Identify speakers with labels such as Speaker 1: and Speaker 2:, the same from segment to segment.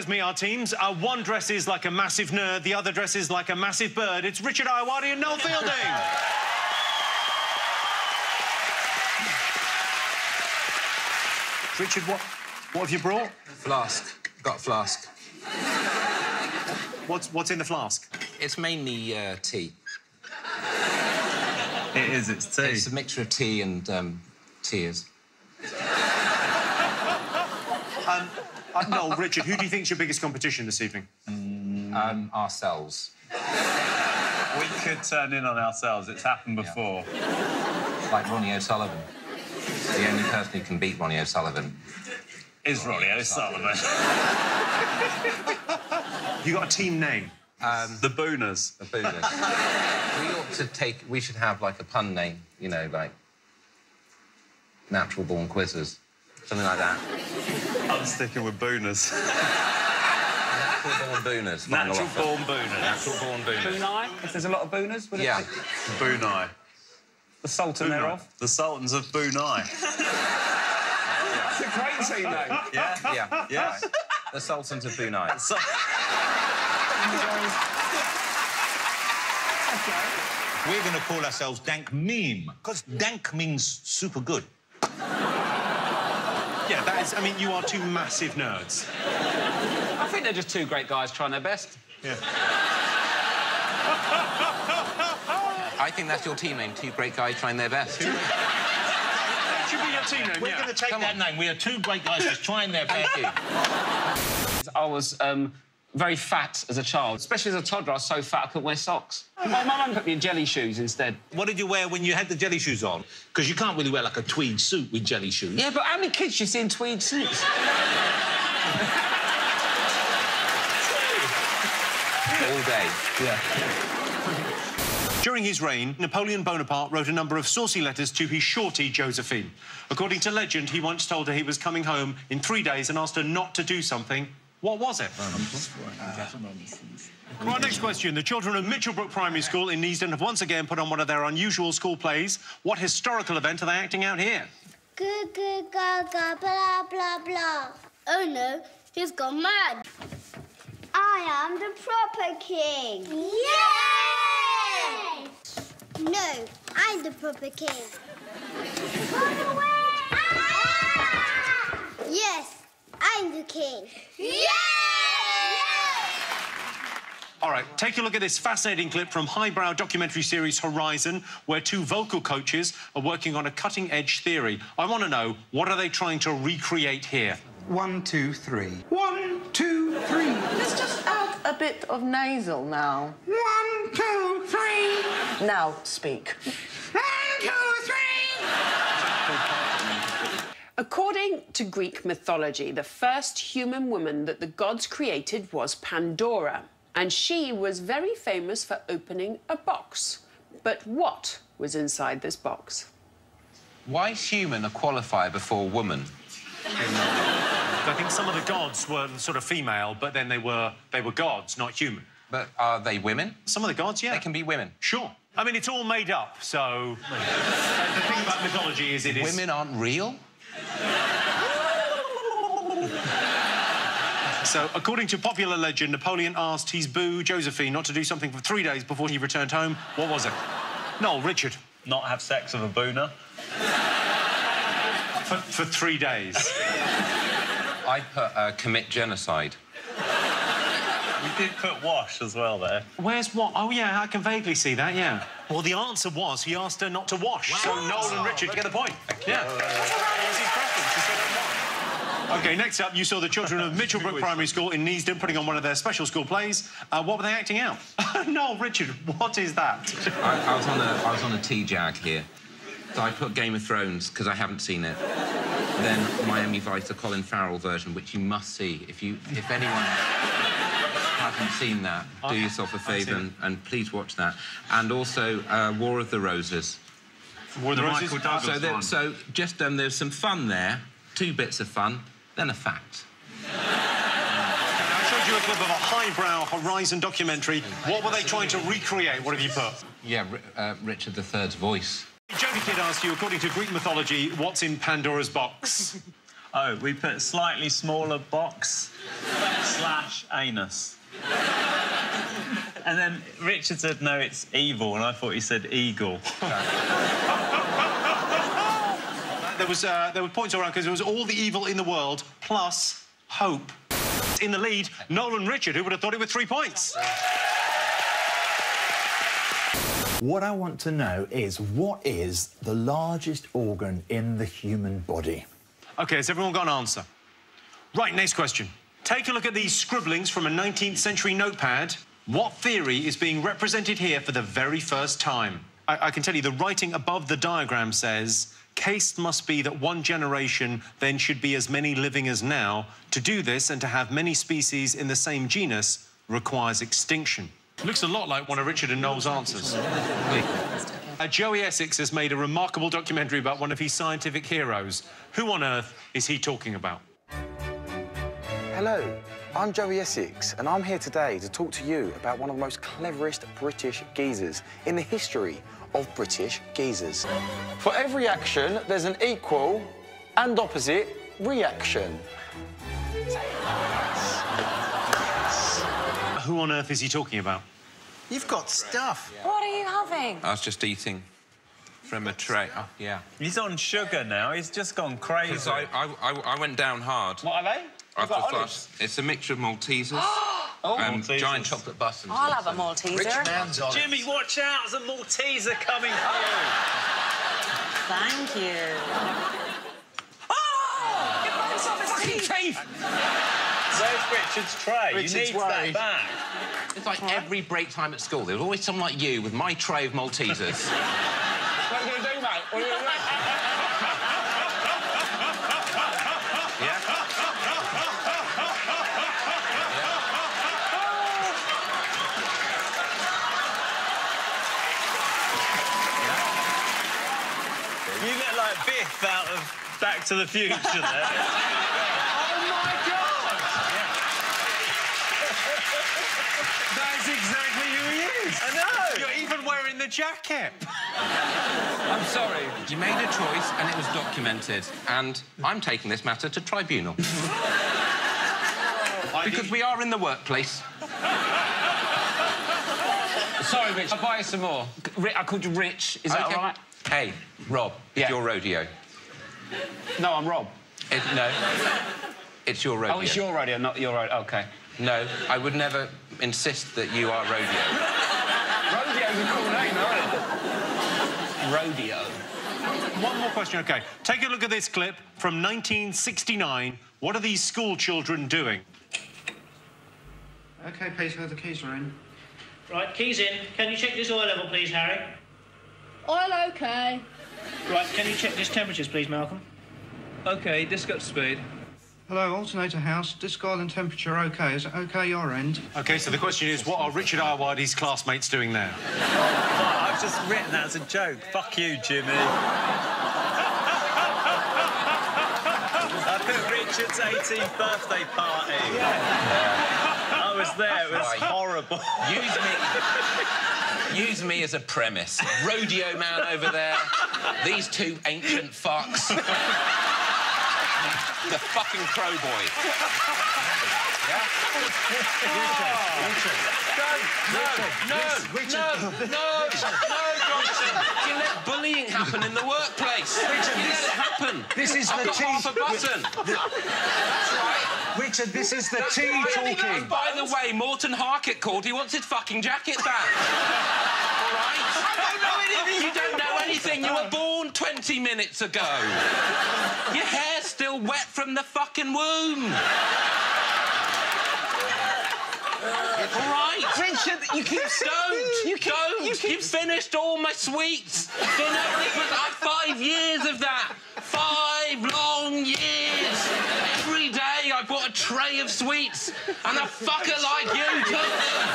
Speaker 1: both meet our teams. One dresses like a massive nerd, the other dresses like a massive bird. It's Richard Ayoade and Noel Fielding. Richard, what have you brought?
Speaker 2: Flask. Got a flask.
Speaker 1: What's in the flask?
Speaker 2: It's mainly tea.
Speaker 3: It is, it's tea.
Speaker 2: It's a mixture of tea and tears.
Speaker 1: Noel, Richard, who do you think's your biggest competition this evening?
Speaker 2: Ourselves.
Speaker 3: We could turn in on ourselves. It's happened before.
Speaker 2: Yeah. Like Ronnie O'Sullivan. The only person who can beat Ronnie O'Sullivan
Speaker 3: is Ronnie O'Sullivan.
Speaker 1: You got a team name?
Speaker 3: The Booners.
Speaker 2: The Booners. We should have, like, a pun name, you know, like Natural Born Quizzers. Something like that.
Speaker 3: I'm sticking with Booners.
Speaker 2: Natural Born Booners.
Speaker 3: Natural Born Booners.
Speaker 2: Natural Born Booners.
Speaker 4: Boonai? If there's a lot of Booners, would it
Speaker 2: Yeah.
Speaker 4: be?
Speaker 3: Boonai.
Speaker 4: The Sultan thereof?
Speaker 3: The Sultans of Boonai.
Speaker 4: It's a great team name.
Speaker 3: Yeah?
Speaker 2: Yeah.
Speaker 3: Yeah.
Speaker 2: Right. The Sultans of Brunei.
Speaker 5: We're going to call ourselves Dank Meme, because dank means super good.
Speaker 1: Yeah, that is... I mean, you are two massive nerds.
Speaker 4: I think they're just two great guys trying their best.
Speaker 1: Yeah.
Speaker 2: I think that's your team name, two great guys trying their best.
Speaker 1: That should be your team name,
Speaker 5: We're going to take that name. We are two great guys just trying their best.
Speaker 4: I was very fat as a child. Especially as a toddler, I was so fat I couldn't wear socks. My mum put me in jelly shoes instead.
Speaker 5: What did you wear when you had the jelly shoes on? Because you can't really wear, like, a tweed suit with jelly shoes.
Speaker 4: Yeah, but how many kids do you see in tweed suits?
Speaker 2: All day.
Speaker 4: Yeah.
Speaker 1: During his reign, Napoleon Bonaparte wrote a number of saucy letters to his shorty, Josephine. According to legend, he once told her he was coming home in 3 days and asked her not to do something. What was it? Right, next question. The children of Mitchellbrook Primary School in Neasden have once again put on one of their unusual school plays. What historical event are they acting out here?
Speaker 6: Goo goo gaga blah blah blah. Oh no, he's gone mad. I am the proper king. Yay! No, I'm the proper king. Run away! Ah! Yes, I'm the king. Yay!
Speaker 1: All right, take a look at this fascinating clip from highbrow documentary series Horizon, where two vocal coaches are working on a cutting-edge theory. I want to know, what are they trying to recreate here?
Speaker 7: 1, 2, 3. 1, 2, 3.
Speaker 8: Let's just add a bit of nasal now.
Speaker 7: 1, 2, 3.
Speaker 8: Now speak.
Speaker 7: 1, 2, 3.
Speaker 9: According to Greek mythology, the first human woman that the gods created was Pandora, and she was very famous for opening a box. But what was inside this box?
Speaker 2: Why is human a qualifier before woman?
Speaker 1: I think some of the gods were sort of female, but then they were gods, not human.
Speaker 2: But are they women?
Speaker 1: Some of the gods, yeah.
Speaker 2: They can be women.
Speaker 1: Sure. I mean, it's all made up, so... The thing about mythology is it is...
Speaker 2: Women aren't real?
Speaker 1: So, according to popular legend, Napoleon asked his boo, Josephine, not to do something for 3 days before he returned home. What was it? Noel, Richard.
Speaker 3: Not have sex with a booner.
Speaker 1: For 3 days.
Speaker 2: I put commit genocide.
Speaker 3: We did put wash as well there.
Speaker 1: Where's what? Oh, yeah, I can vaguely see that, yeah. Well, the answer was he asked her not to wash. Wow. So Noel and Richard get a point. Yeah. That was his preference. He said, OK, next up, you saw the children of Mitchellbrook Primary School in Neasden putting on one of their special school plays. What were they acting out? Noel, Richard, what is that?
Speaker 2: I was on a tea jag here. So I put Game of Thrones, because I haven't seen it. Then Miami Vice, the Colin Farrell version, which you must see. If anyone hasn't seen that, do yourself a favour and please watch that. And also War of the Roses.
Speaker 1: War of the Roses?
Speaker 2: So just there's some fun there, 2 bits of fun, then a fact.
Speaker 1: I showed you a clip of a highbrow Horizon documentary. What were they trying to recreate? What have you put?
Speaker 2: Yeah, Richard III's voice.
Speaker 1: Jody Kidd asked you, according to Greek mythology, what's in Pandora's box?
Speaker 3: Oh, we put a slightly smaller box. / anus. And then Richard said, no, it's evil, and I thought he said eagle.
Speaker 1: There were points around because it was all the evil in the world plus hope. In the lead, Noel and Richard, who would have thought it with 3 points.
Speaker 10: What I want to know is, what is the largest organ in the human body?
Speaker 1: OK, has everyone got an answer? Right, next question. Take a look at these scribblings from a 19th century notepad. What theory is being represented here for the very first time? I can tell you the writing above the diagram says, case must be that one generation then should be as many living as now. To do this and to have many species in the same genus requires extinction. Looks a lot like one of Richard and Noel's answers. Joey Essex has made a remarkable documentary about one of his scientific heroes. Who on earth is he talking about?
Speaker 11: Hello, I'm Joey Essex, and I'm here today to talk to you about one of the most cleverest British geezers in the history of British geezers. For every action, there's an equal and opposite reaction.
Speaker 1: Who on earth is he talking about?
Speaker 5: You've got stuff.
Speaker 12: What are you having?
Speaker 2: I was just eating from a tray. Oh, yeah.
Speaker 3: He's on sugar now. He's just gone crazy.
Speaker 2: Because I went down hard.
Speaker 4: What are they?
Speaker 2: I've just lost. It's a mixture of Maltesers and
Speaker 3: Maltesers.
Speaker 2: giant chocolate buttons.
Speaker 12: I'll have a Malteser.
Speaker 3: Jimmy, watch out! There's a Malteser coming through.
Speaker 12: Thank you.
Speaker 4: Oh! Get those off his teeth!
Speaker 3: Where's Richard's tray?
Speaker 2: Richard's
Speaker 3: you need
Speaker 2: worried.
Speaker 3: that back.
Speaker 2: It's like every break time at school, there was always someone like you with my tray of Maltesers.
Speaker 4: What are you going to do, mate? What are you going to do?
Speaker 2: Yeah?
Speaker 3: You look like Biff out of Back to the Future there.
Speaker 1: Oh, my God! That's exactly who he is.
Speaker 3: I know.
Speaker 1: You're even wearing the jacket.
Speaker 2: I'm sorry. You made a choice and it was documented. And I'm taking this matter to tribunal. Because we are in the workplace.
Speaker 4: Sorry, Rich. I'll buy you some more. I called you Rich. Is that all right?
Speaker 2: Hey, Rob, it's your rodeo.
Speaker 4: No, I'm Rob.
Speaker 2: No. It's your rodeo.
Speaker 4: Oh, it's your rodeo, not your rodeo. OK.
Speaker 2: No, I would never insist that you are rodeo.
Speaker 4: Rodeo's a cool name, isn't it? Rodeo.
Speaker 1: One more question, OK. Take a look at this clip from 1969. What are these school children doing?
Speaker 7: OK, Peter, the keys are in.
Speaker 13: Right, keys in. Can you check this oil level, please, Harry?
Speaker 6: Oil OK.
Speaker 13: Right, can you check this temperatures, please, Malcolm?
Speaker 14: OK, disc up to speed.
Speaker 7: Hello, alternator house. Disc oil and temperature OK. Is it OK your end?
Speaker 1: OK, so the question is, what are Richard Ayoade's classmates doing there?
Speaker 3: I've just written that as a joke. Fuck you, Jimmy. I put Richard's 18th birthday party. I was there. It was horrible.
Speaker 2: Use me as a premise. Rodeo man over there. These two ancient fucks. The fucking crow boy. Yeah? No, Johnson. You let bullying happen in the workplace. Richard, you let it happen.
Speaker 7: This is
Speaker 2: I've
Speaker 7: the
Speaker 2: got
Speaker 7: tea.
Speaker 2: half a button. That's right.
Speaker 7: Richard, this is the tea talking.
Speaker 2: By the way, Morton Harkett called. He wants his fucking jacket back. All right? I don't know anything. You don't know anything. You were born 20 minutes ago. Your hair's still wet from the fucking womb. All right.
Speaker 4: Richard, you keep
Speaker 2: Don't. You've finished all my sweets. I've 5 years of that. 5 long years. Every day I bought a tray of sweets, and a fucker like you took them.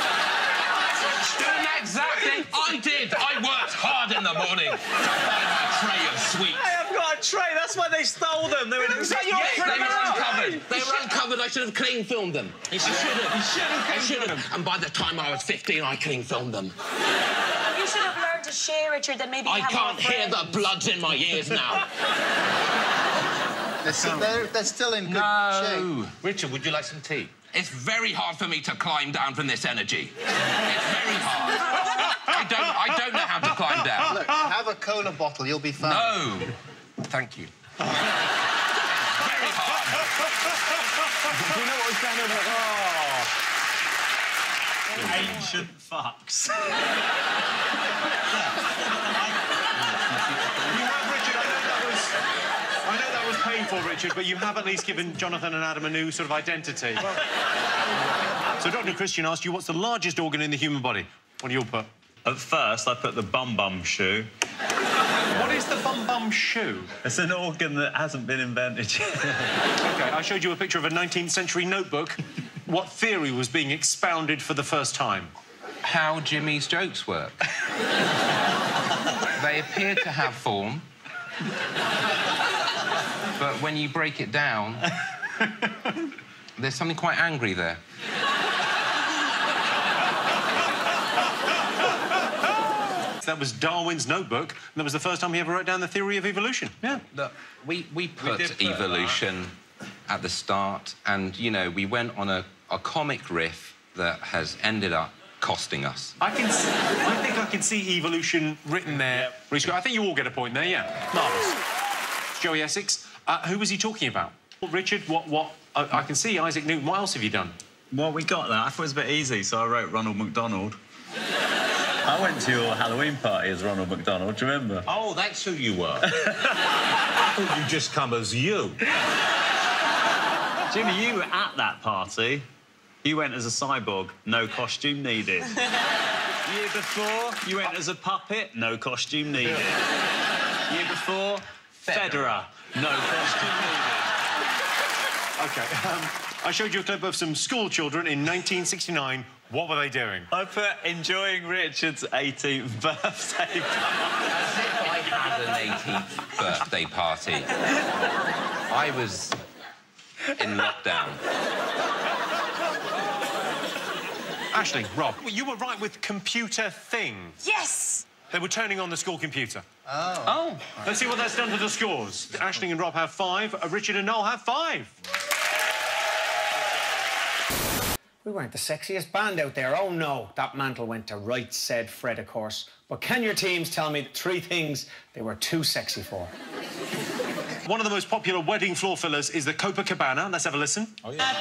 Speaker 2: Doing the exact thing I did. I worked hard in the morning to buy my tray of sweets.
Speaker 3: Hey, I've got a tray. That's why they stole them. They were
Speaker 2: Yes, they were uncovered. They were uncovered. I should have clean filmed them. You should have. And by the time I was 15, I clean filmed them.
Speaker 12: You should have learned to share, Richard, then maybe
Speaker 2: I
Speaker 12: have
Speaker 2: can't
Speaker 12: more
Speaker 2: hear the
Speaker 12: friends.
Speaker 2: bloods in my ears now.
Speaker 5: They're still in good shape.
Speaker 2: Richard, would you like some tea? It's very hard for me to climb down from this energy. It's very hard. I don't know how to climb down.
Speaker 15: Look, have a cola bottle, you'll be fine.
Speaker 2: No. Thank you. Very hard.
Speaker 3: Do you know what was going on? Oh. Ancient fucks.
Speaker 1: I know that was painful, Richard, but you have at least given Jonathan and Adam a new sort of identity. So Dr. Christian asked you, what's the largest organ in the human body? What do you all put?
Speaker 3: At first, I put the bum-bum shoe.
Speaker 1: What is the bum-bum shoe?
Speaker 3: It's an organ that hasn't been invented yet.
Speaker 1: OK, I showed you a picture of a 19th century notebook. What theory was being expounded for the first time?
Speaker 2: How Jimmy's jokes work. They appear to have form, but when you break it down, there's something quite angry there.
Speaker 1: That was Darwin's notebook, and that was the first time he ever wrote down the theory of evolution. Yeah.
Speaker 2: Look, we put evolution at the start, and, you know, we went on a comic riff that has ended up costing us.
Speaker 1: I think I can see evolution written there. Yep. I think you all get a point there, yeah. Marvellous. Joey Essex, who was he talking about? Richard, what? I can see Isaac Newton. What else have you done?
Speaker 3: Well, we got that. I thought it was a bit easy, so I wrote Ronald McDonald. I went to your Halloween party as Ronald McDonald, do you remember?
Speaker 5: Oh, that's who you were. I thought you'd just come as you.
Speaker 3: Jimmy, you were at that party. You went as a cyborg, no costume needed. Year before, you went as a puppet, no costume needed. Year before, Federer, no costume needed.
Speaker 1: OK, I showed you a clip of some school children in 1969. What were they doing?
Speaker 3: I put enjoying Richard's 18th birthday party.
Speaker 2: As if I had an 18th birthday party. I was in lockdown.
Speaker 1: Aisling, Rob, you were right with computer thing.
Speaker 12: Yes!
Speaker 1: They were turning on the school computer.
Speaker 12: Oh.
Speaker 1: Let's see what that's done to the scores. Aisling and Rob have 5. Richard and Noel have 5.
Speaker 16: We weren't the sexiest band out there. Oh, no. That mantle went to right, said Fred, of course. But can your teams tell me the 3 things they were too sexy for?
Speaker 1: One of the most popular wedding floor fillers is the Copacabana. Let's have a listen.
Speaker 5: Oh, yeah.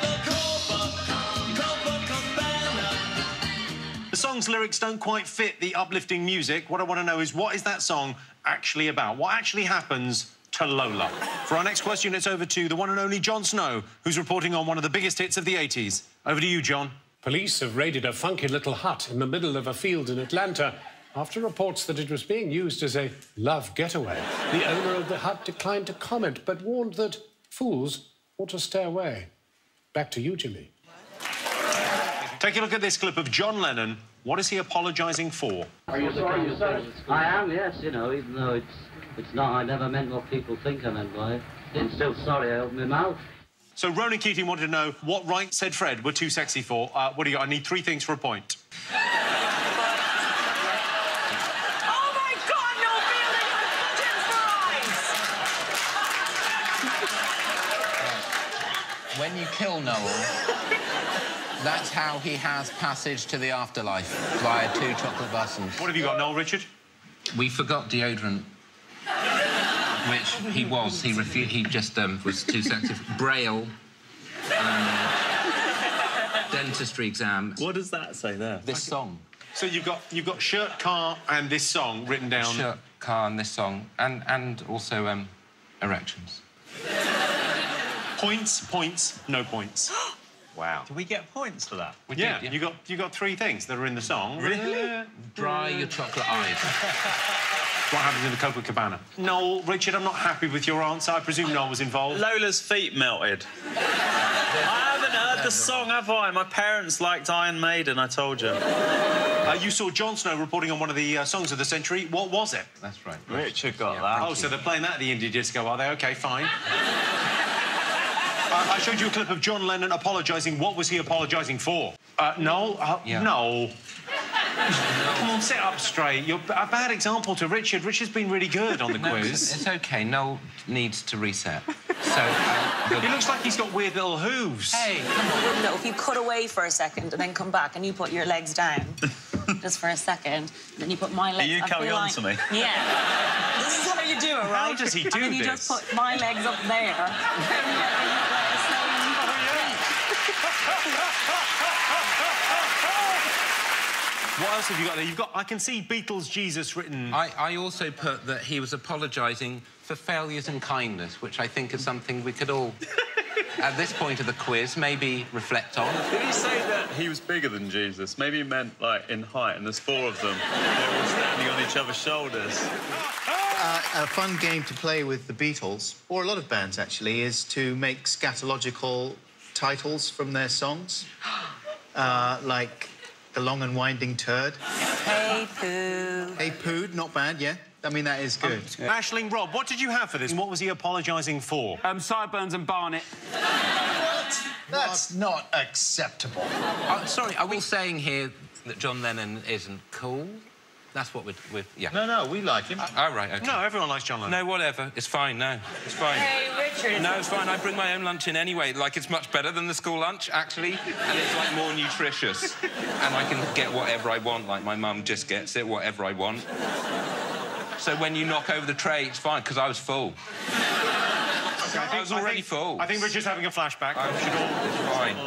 Speaker 1: The song's lyrics don't quite fit the uplifting music. What I want to know is, what is that song actually about? What actually happens to Lola? For our next question, it's over to the one and only Jon Snow, who's reporting on one of the biggest hits of the 80s. Over to you, John.
Speaker 17: Police have raided a funky little hut in the middle of a field in Atlanta after reports that it was being used as a love getaway. The owner of the hut declined to comment, but warned that fools ought to stay away. Back to you, Jimmy.
Speaker 1: Take a look at this clip of John Lennon. What is he apologising for?
Speaker 18: Are you sorry you said it? I am, yes, you know, even though it's not, I never meant what people think I meant by it. I'm still sorry I opened my mouth.
Speaker 1: So Ronan Keating wanted to know what Right Said Fred were too sexy for. What do you got? I need 3 things for a point.
Speaker 12: Oh, my God, no feeling of french fries!
Speaker 2: When you kill Noel, that's how he has passage to the afterlife, via 2 chocolate buttons.
Speaker 1: What have you got, Noel, Richard?
Speaker 2: We forgot deodorant. Which he was. He refused. He just was too sexy. Braille. Dentistry exam.
Speaker 3: What does that say there?
Speaker 2: This song.
Speaker 1: So you've got shirt, car, and this song written down.
Speaker 2: Shirt, car, and this song, and also erections.
Speaker 1: Points, no points. Wow.
Speaker 3: Do we get points for that?
Speaker 1: We did, yeah. You got 3 things that are in the song.
Speaker 3: Really?
Speaker 2: Dry your chocolate eyes.
Speaker 1: What happens in the Copacabana? Noel, Richard, I'm not happy with your answer. I presume Noel was involved.
Speaker 3: Lola's feet melted. I haven't heard the song, have I? My parents liked Iron Maiden, I told you.
Speaker 1: You saw Jon Snow reporting on one of the songs of the century. What was it?
Speaker 2: That's right.
Speaker 3: Richard got that.
Speaker 1: Oh, so they're playing that at the indie disco, are they? OK, fine. I showed you a clip of John Lennon apologising. What was he apologising for? Noel? No. Come on, sit up straight. You're a bad example to Richard. Richard's been really good on the quiz.
Speaker 2: It's OK. Noel needs to reset.
Speaker 1: He looks like he's got weird little hooves.
Speaker 2: Hey, come on.
Speaker 12: No, if you cut away for a second and then come back and you put your legs down just for a second, then you put my legs...
Speaker 3: You carry on to me.
Speaker 12: Yeah. This is how you do it, right?
Speaker 1: How does he do
Speaker 12: and then you
Speaker 1: this?
Speaker 12: just put my legs up there.
Speaker 1: What else have you got there? You've got, I can see Beatles Jesus written.
Speaker 2: I also put that he was apologising for failures in kindness, which I think is something we could all, at this point of the quiz, maybe reflect on.
Speaker 3: Did he say that he was bigger than Jesus? Maybe he meant, like, in height, and there's 4 of them. They're all standing on each other's shoulders.
Speaker 15: A fun game to play with the Beatles, or a lot of bands, actually, is to make scatological titles from their songs. Like The Long and Winding Turd.
Speaker 12: Hey, Pooh.
Speaker 15: Hey, Pooh, not bad, yeah? I mean, that is good.
Speaker 1: Aisling, Rob, what did you have for this? And what was he apologising for?
Speaker 4: Sideburns and Barnet.
Speaker 15: What? That's not acceptable.
Speaker 2: Sorry, are we saying here that John Lennon isn't cool? That's what we're yeah.
Speaker 5: No, we like him.
Speaker 2: Oh, right, OK.
Speaker 1: No, everyone likes John Lennon.
Speaker 2: No, whatever. It's fine, no. It's fine.
Speaker 12: Hey, Richard.
Speaker 2: No, it's fine. I bring my own lunch in anyway. Like, it's much better than the school lunch, actually. And it's, like, more nutritious. And I can get whatever I want. Like, my mum just gets it, whatever I want. So when you knock over the tray, it's fine, because I was full. I was already full.
Speaker 1: I think we're just having a flashback.
Speaker 2: It's fine.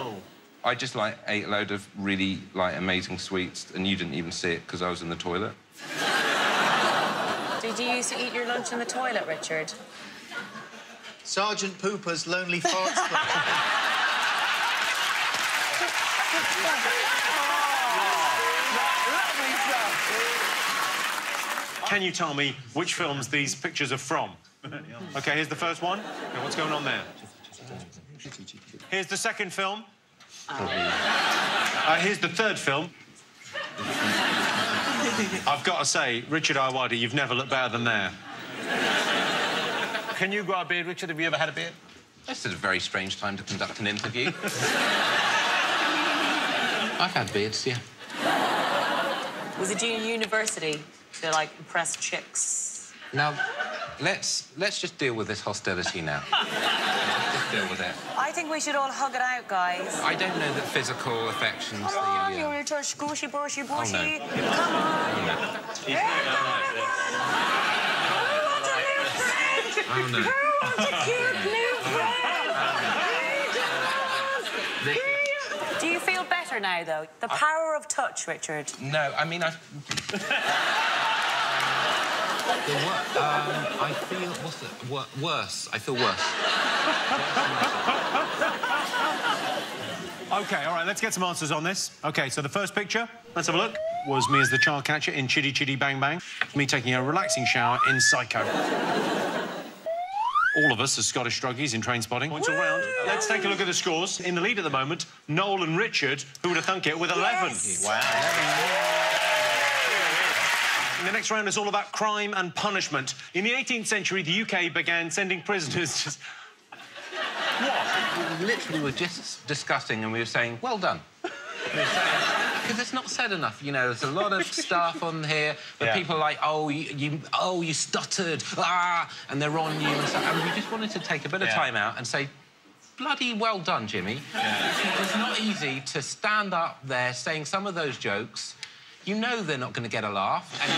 Speaker 2: I just, like, ate a load of really, like, amazing sweets, and you didn't even see it because I was in the toilet.
Speaker 12: Did you used to eat your lunch in the toilet, Richard?
Speaker 15: Sergeant Pooper's Lonely Farts Club.
Speaker 1: Can you tell me which films these pictures are from? OK, here's the first one. Okay, what's going on there? Here's the second film. Here's the third film. I've got to say, Richard Ayoade, you've never looked better than there.
Speaker 5: Can you grow a beard, Richard? Have you ever had a beard?
Speaker 2: This is a very strange time to conduct an interview. I've had beards, yeah.
Speaker 12: Was it junior university to, like, impress chicks?
Speaker 2: Now, let's just deal with this hostility now. Just deal with it.
Speaker 12: I think we should all hug it out, guys.
Speaker 2: I don't know that physical affection's
Speaker 12: Come on, you little squishy, bushy, bushy.
Speaker 2: Oh, no.
Speaker 12: Come on.
Speaker 2: Oh, no. Oh, no.
Speaker 12: What's a cute new friend? Do you feel better now, though? The power of touch, Richard.
Speaker 2: No, I mean, I feel... What's it? Worse. I feel worse.
Speaker 1: OK, all right, let's get some answers on this. OK, so the first picture, let's have a look, was me as the child catcher in Chitty Chitty Bang Bang. Me taking a relaxing shower in Psycho. All of us as Scottish druggies in Trainspotting. Points all round. Let's take a look at the scores. In the lead at the moment, Noel and Richard, who would have thunk it, with 11.
Speaker 12: Yes.
Speaker 5: Wow.
Speaker 1: The next round is all about crime and punishment. In the 18th century, the UK began sending prisoners to... What?
Speaker 2: We literally were just discussing and we were saying, well done. Because it's not said enough, you know. There's a lot of stuff on here where people are like, oh, you stuttered, and they're on you and stuff. And we just wanted to take a bit of time out and say, bloody well done, Jimmy. It's not easy to stand up there saying some of those jokes. You know they're not going to get a laugh, and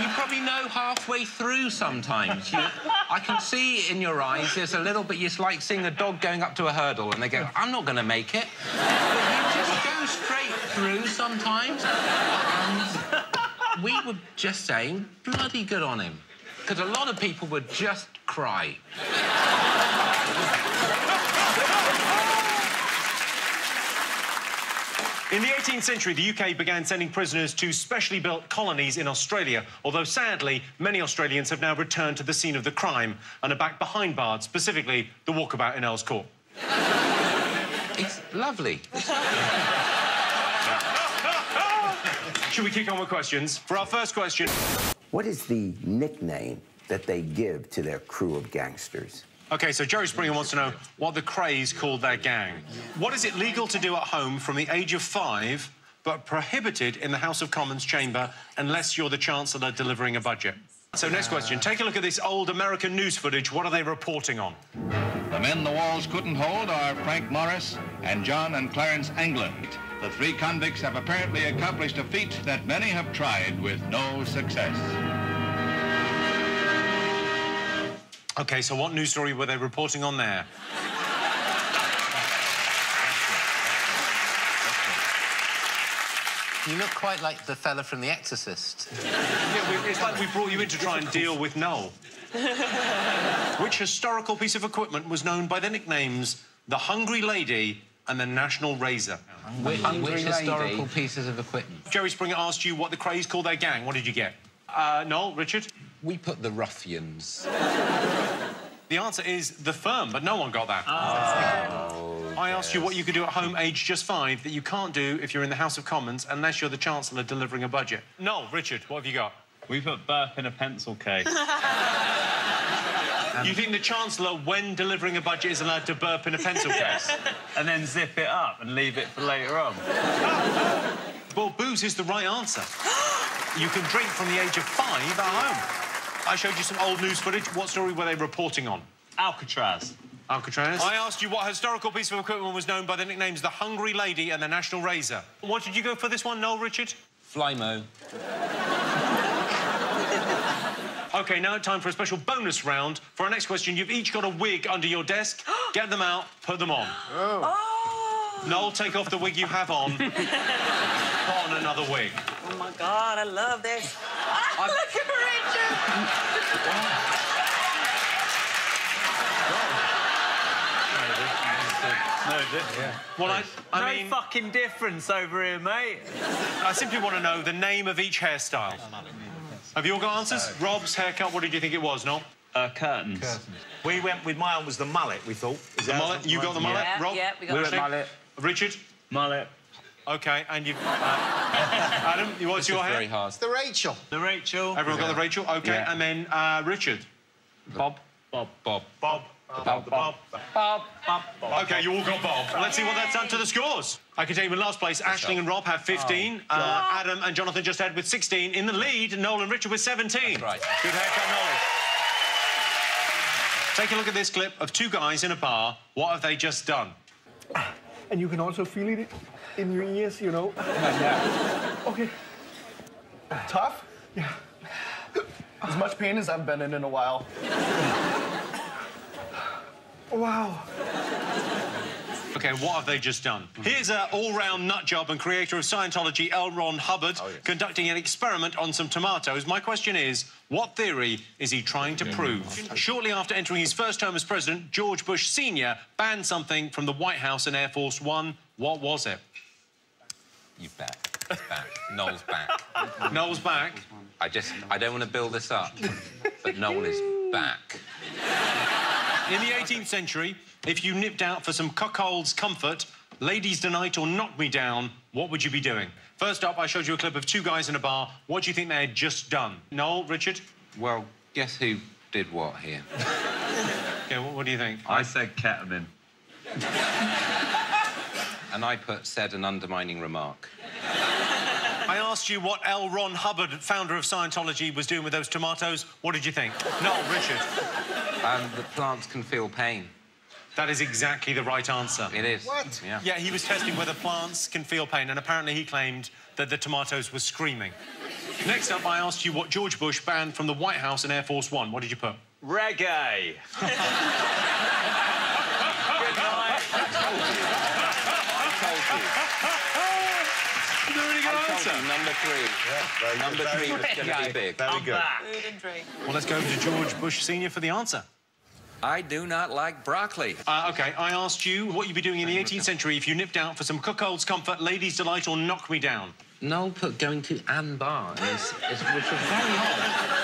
Speaker 2: you probably know halfway through sometimes. I can see in your eyes there's a little bit... It's like seeing a dog going up to a hurdle and they go, I'm not going to make it. But you just go straight through sometimes. And we were just saying, bloody good on him. Because a lot of people would just cry.
Speaker 1: In the 18th century, the UK began sending prisoners to specially built colonies in Australia, although, sadly, many Australians have now returned to the scene of the crime and are back behind bars, specifically the walkabout in Earl's Court.
Speaker 2: It's lovely.
Speaker 1: Should we kick on with questions? For our first question...
Speaker 19: What is the nickname that they give to their crew of gangsters?
Speaker 1: OK, so Jerry Springer wants to know what the Krays called their gang. What is it legal to do at home from the age of 5, but prohibited in the House of Commons chamber unless you're the Chancellor delivering a budget? So, next question. Take a look at this old American news footage. What are they reporting on?
Speaker 20: The men the walls couldn't hold are Frank Morris and John and Clarence England. The three convicts have apparently accomplished a feat that many have tried with no success.
Speaker 1: OK, so what news story were they reporting on there?
Speaker 2: You look quite like the fella from The Exorcist.
Speaker 1: Yeah, it's like we brought you in to try and deal with Noel. Which historical piece of equipment was known by the nicknames The Hungry Lady and the National Razor?
Speaker 2: Which historical pieces of equipment?
Speaker 1: Jerry Springer asked you what the Krays called their gang. What did you get? Noel, Richard?
Speaker 2: We put the Ruffians.
Speaker 1: The answer is The Firm, but no one got that. I asked you what you could do at home, aged just 5, that you can't do if you're in the House of Commons unless you're the Chancellor delivering a budget. Noel, Richard, what have you got?
Speaker 3: We put burp in a pencil case.
Speaker 1: You think the Chancellor, when delivering a budget, is allowed to burp in a pencil case?
Speaker 3: And then zip it up and leave it for later on.
Speaker 1: Well, booze is the right answer. You can drink from the age of 5 at home. I showed you some old news footage. What story were they reporting on?
Speaker 3: Alcatraz.
Speaker 1: Alcatraz. I asked you what historical piece of equipment was known by the nicknames The Hungry Lady and the National Razor. What did you go for this one, Noel, Richard?
Speaker 2: Flymo.
Speaker 1: OK, now time for a special bonus round. For our next question, you've each got a wig under your desk. Get them out, put them on.
Speaker 12: Oh.
Speaker 1: Noel, take off the wig you have on. Put on another wig.
Speaker 12: Oh, my God, I love this. Look at Richard!
Speaker 1: Well, I mean...
Speaker 3: No fucking difference over here, mate.
Speaker 1: I simply want to know the name of each hairstyle. Have you all got answers? Rob's haircut, what did you think it was, Noel?
Speaker 3: Curtains.
Speaker 5: We went with mine was the mullet, we thought.
Speaker 1: The mullet? You got the mullet,
Speaker 12: Yeah,
Speaker 1: Rob?
Speaker 12: yeah, we got
Speaker 3: the mullet.
Speaker 1: Richard?
Speaker 3: Mullet.
Speaker 1: OK, and you've... Adam, what's your hair?
Speaker 2: Very hard.
Speaker 15: The Rachel.
Speaker 3: The Rachel.
Speaker 1: Everyone got the Rachel? OK,
Speaker 3: Yeah.
Speaker 1: and then Richard?
Speaker 3: Bob. Bob.
Speaker 2: Bob.
Speaker 1: Bob.
Speaker 3: Bob. Bob. Bob. Bob.
Speaker 1: OK, you all got Bob. Let's see what that's done to the scores. I can tell you in last place, Aisling and Rob have 15. Adam and Jonathan just had with 16. In the lead, Noel and Richard with 17.
Speaker 2: That's right.
Speaker 1: Good haircut knowledge. Take a look at this clip of two guys in a bar. What have they just done?
Speaker 21: And you can also feel it in your ears, you know.
Speaker 3: Yeah.
Speaker 21: OK. Tough? Yeah. As much pain as I've been in a while. Wow.
Speaker 1: OK, what have they just done? Here's an all-round nut job and creator of Scientology, L. Ron Hubbard, conducting an experiment on some tomatoes. My question is, what theory is he trying to prove? Shortly after entering his first term as president, George Bush Sr. banned something from the White House and Air Force One. What was it?
Speaker 2: You bet. It's back. Noel's back.
Speaker 1: Noel's back?
Speaker 2: I don't want to build this up, but Noel is back.
Speaker 1: In the 18th century, if you nipped out for some cuckold's comfort, ladies tonight or knock me down, what would you be doing? First up, I showed you a clip of two guys in a bar. What do you think they had just done? Noel, Richard?
Speaker 2: Well, guess who did what here?
Speaker 1: OK, what do you think?
Speaker 3: I said ketamine.
Speaker 2: And I said an undermining remark.
Speaker 1: I asked you what L. Ron Hubbard, founder of Scientology, was doing with those tomatoes. What did you think? Noel, Richard?
Speaker 2: The plants can feel pain.
Speaker 1: That is exactly the right answer.
Speaker 2: It is.
Speaker 21: What?
Speaker 2: Yeah.
Speaker 1: Yeah, he was testing whether plants can feel pain, and apparently he claimed that the tomatoes were screaming. Next up, I asked you what George Bush banned from the White House and Air Force One. What did you put?
Speaker 3: Reggae. Good night.
Speaker 2: I told you.
Speaker 1: That's a really good answer.
Speaker 2: Number 3.
Speaker 5: Yeah,
Speaker 2: Number 3 was going to be big.
Speaker 5: Very good.
Speaker 12: Food and drink.
Speaker 1: Well, let's go to George Bush Sr. for the answer.
Speaker 2: I do not like broccoli.
Speaker 1: OK, I asked you what you'd be doing in the 18th century if you nipped out for some cuckold's comfort, ladies' delight, or knock me down.
Speaker 2: Noel put going to Ann Bar, which was very odd.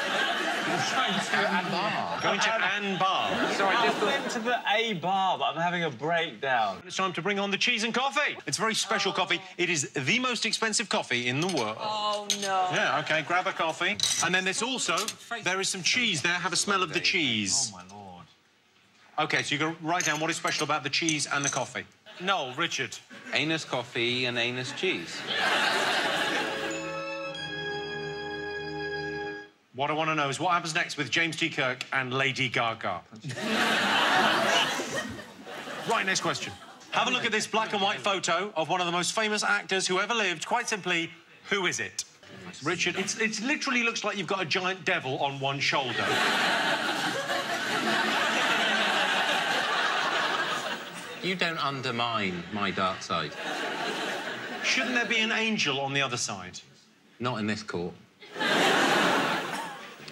Speaker 2: Ann Bar.
Speaker 1: Going to Ann Bar.
Speaker 3: So I just went to the A bar, but I'm having a breakdown.
Speaker 1: It's time to bring on the cheese and coffee. It's very special coffee. It is the most expensive coffee in the world.
Speaker 12: Oh, no.
Speaker 1: Yeah, OK, grab a coffee. And then there's also, there is some cheese there. Have a smell of the cheese.
Speaker 3: Oh, my Lord.
Speaker 1: OK, so you're going to write down what is special about the cheese and the coffee. Noel, Richard.
Speaker 2: Anus coffee and anus cheese.
Speaker 1: What I want to know is what happens next with James T. Kirk and Lady Gaga. Right, next question. Have a look at this black and white photo of one of the most famous actors who ever lived. Quite simply, who is it? Richard, it literally looks like you've got a giant devil on one shoulder.
Speaker 2: You don't undermine my dark side.
Speaker 1: Shouldn't there be an angel on the other side?
Speaker 2: Not in this court.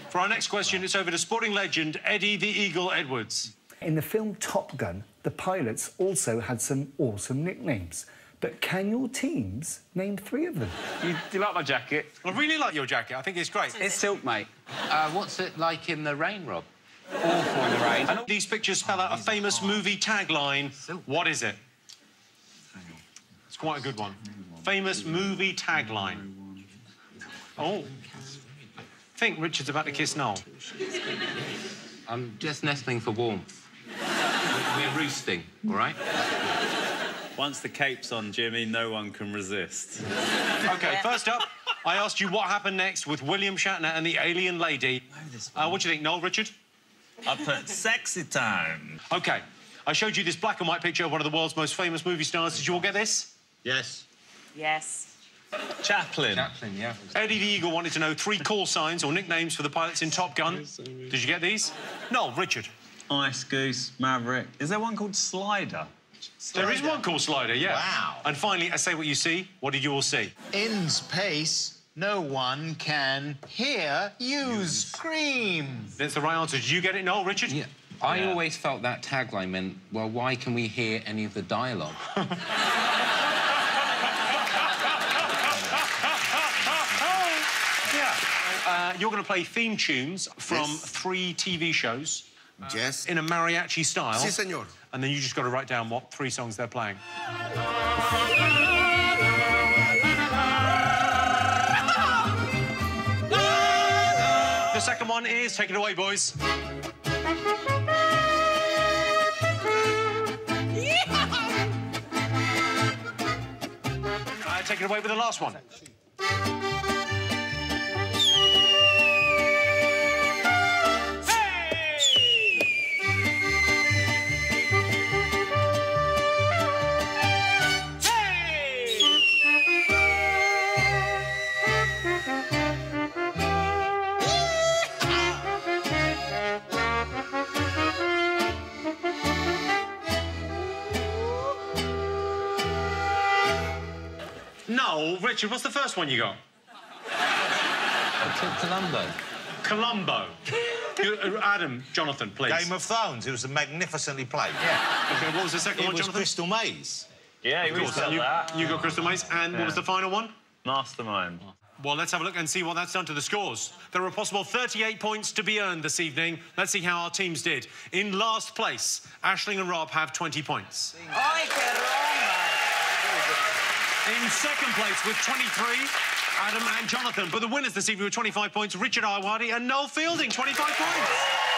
Speaker 1: For our next question, it's over to sporting legend Eddie the Eagle Edwards.
Speaker 8: In the film Top Gun, the pilots also had some awesome nicknames. But can your teams name 3 of them?
Speaker 4: Do you like my jacket?
Speaker 1: I really like your jacket. I think it's great.
Speaker 4: It's silk, mate.
Speaker 2: What's it like in the rain, Rob?
Speaker 4: Awful in the rain.
Speaker 1: And these pictures spell out a famous movie tagline. What is it? It's quite a good one. Famous movie tagline. Oh. I think Richard's about to kiss Noel.
Speaker 2: I'm just nestling for warmth. We're roosting, all right?
Speaker 3: Once the cape's on, Jimmy, no one can resist.
Speaker 1: OK, first up, I asked you what happened next with William Shatner and the alien lady. What do you think, Noel, Richard?
Speaker 3: I put sexy time.
Speaker 1: OK, I showed you this black and white picture of one of the world's most famous movie stars. Did you all get this?
Speaker 3: Yes.
Speaker 12: Yes.
Speaker 3: Chaplin.
Speaker 2: Chaplin, yeah.
Speaker 1: Eddie the Eagle wanted to know 3 call signs or nicknames for the pilots in Top Gun. Did you get these? Noel, Richard.
Speaker 3: Ice Goose, Maverick. Is there one called Slider?
Speaker 1: There is one called Slider, yeah.
Speaker 5: Wow.
Speaker 1: And finally, I say what you see. What did you all see?
Speaker 15: In space, no one can hear you scream.
Speaker 1: That's the right answer. Did you get it, Noel, Richard?
Speaker 2: Yeah. I always felt that tagline meant, well, why can we hear any of the dialogue?
Speaker 1: You're going to play theme tunes from 3 TV shows. Yes. In a mariachi style.
Speaker 22: Si, senor.
Speaker 1: And then you just got to write down what 3 songs they're playing. The second one is, take it away, boys. Take it away with the last one. No, Richard, what's the first one you got?
Speaker 2: Columbo.
Speaker 1: Columbo. Adam, Jonathan, please.
Speaker 5: Game of Thrones. It was magnificently played.
Speaker 1: Yeah. OK, what was the second one,
Speaker 5: It was
Speaker 1: Jonathan?
Speaker 5: Crystal Maze.
Speaker 3: Yeah, you always got that.
Speaker 1: You got Crystal Maze. And what was the final one?
Speaker 3: Mastermind.
Speaker 1: Well, let's have a look and see what that's done to the scores. There are a possible 38 points to be earned this evening. Let's see how our teams did. In last place, Aisling and Rob have 20 points. In second place with 23, Adam and Jonathan. But the winners this evening with 25 points, Richard Ayoade and Noel Fielding, 25 points.